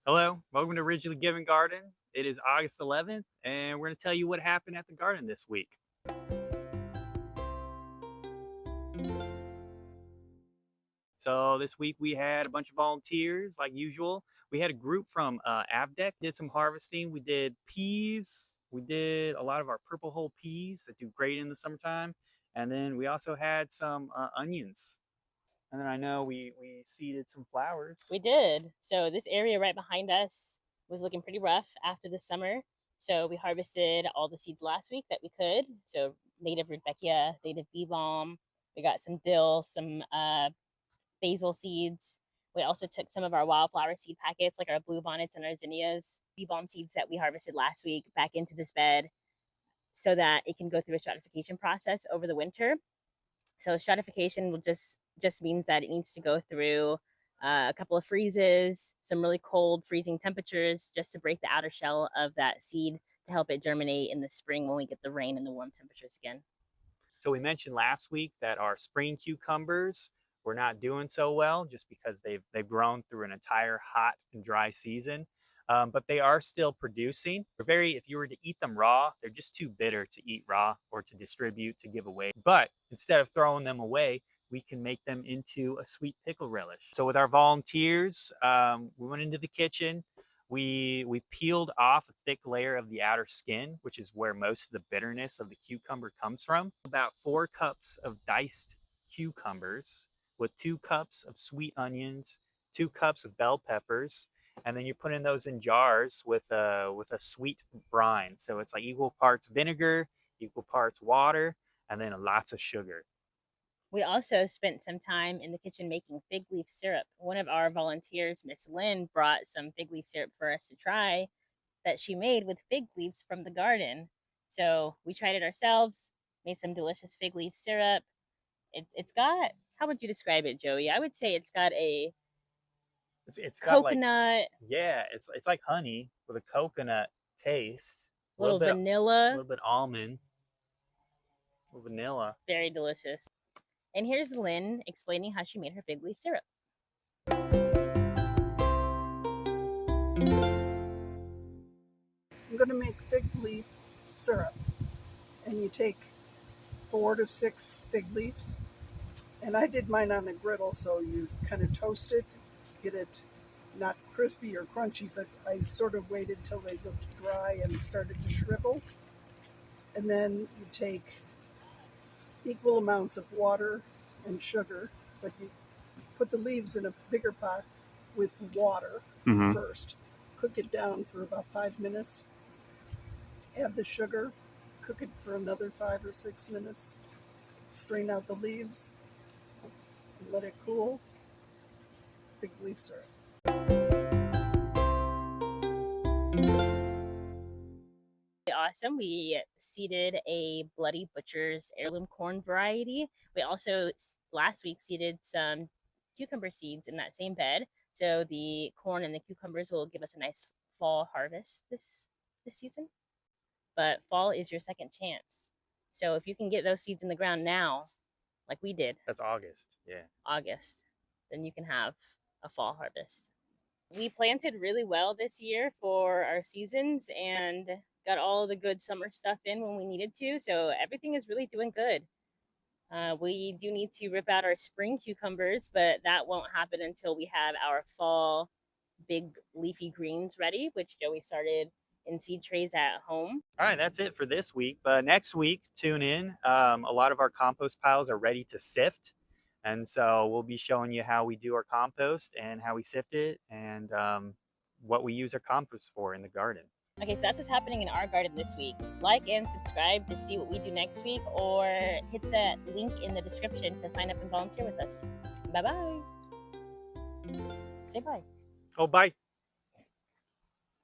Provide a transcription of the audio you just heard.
Hello, welcome to Originally Given Garden. It is August 11th, and we're going to tell you what happened at the garden this week. So this week we had a bunch of volunteers, like usual. We had a group from Avdec, did some harvesting. We did peas. We did a lot of our purple hull peas that do great in the summertime. And then we also had some onions. And then I know we seeded some flowers. We did. So this area right behind us was looking pretty rough after the summer. So we harvested all the seeds last week that we could. So native Rudbeckia, native bee balm. We got some dill, some basil seeds. We also took some of our wildflower seed packets, like our blue bonnets and our zinnias, bee balm seeds that we harvested last week, back into this bed so that it can go through a stratification process over the winter. So stratification will just means that it needs to go through a couple of freezes, some really cold freezing temperatures, just to break the outer shell of that seed to help it germinate in the spring when we get the rain and the warm temperatures again. So we mentioned last week that our spring cucumbers were not doing so well just because they've grown through an entire hot and dry season. But they are still producing. If you were to eat them raw, they're just too bitter to eat raw or to distribute, to give away. But instead of throwing them away, we can make them into a sweet pickle relish. So with our volunteers, we went into the kitchen. We peeled off a thick layer of the outer skin, which is where most of the bitterness of the cucumber comes from. About 4 cups of diced cucumbers with 2 cups of sweet onions, 2 cups of bell peppers, and then you're putting those in jars with a sweet brine. So it's like equal parts vinegar, equal parts water, and then lots of sugar. We also spent some time in the kitchen making fig leaf syrup. One of our volunteers, Miss Lynn, brought some fig leaf syrup for us to try that she made with fig leaves from the garden. So we tried it ourselves, made some delicious fig leaf syrup. It's got, how would you describe it, Joey? I would say it's got a It's got like, coconut, yeah, it's like honey with a coconut taste, little a vanilla, little bit almond, a little vanilla. very delicious. And here's Lynn explaining how she made her fig leaf syrup. I'm going to make fig leaf syrup, and you take 4 to 6 fig leaves, and I did mine on a griddle, so you kind of toast it, get it not crispy or crunchy, but I sort of waited till they looked dry and started to shrivel. And then you take equal amounts of water and sugar, but you put the leaves in a bigger pot with water first. Cook it down for about 5 minutes. Add the sugar, cook it for another 5 or 6 minutes. Strain out the leaves, and let it cool. Fig leaf syrup. Awesome. We seeded a Bloody Butcher's heirloom corn variety. We also last week seeded some cucumber seeds in that same bed. So the corn and the cucumbers will give us a nice fall harvest this season. But fall is your second chance. So if you can get those seeds in the ground now, like we did, That's August, yeah. August, then you can have a fall harvest. We planted really well this year for our seasons and got all the good summer stuff in when we needed to. So everything is really doing good. We do need to rip out our spring cucumbers, but that won't happen until we have our fall big leafy greens ready, which Joey started in seed trays at home. All right, that's it for this week. But next week, tune in. A lot of our compost piles are ready to sift. And so we'll be showing you how we do our compost and how we sift it and what we use our compost for in the garden. Okay, so that's what's happening in our garden this week. Like and subscribe to see what we do next week, or hit that link in the description to sign up and volunteer with us. Bye-bye. Say bye. Oh, bye.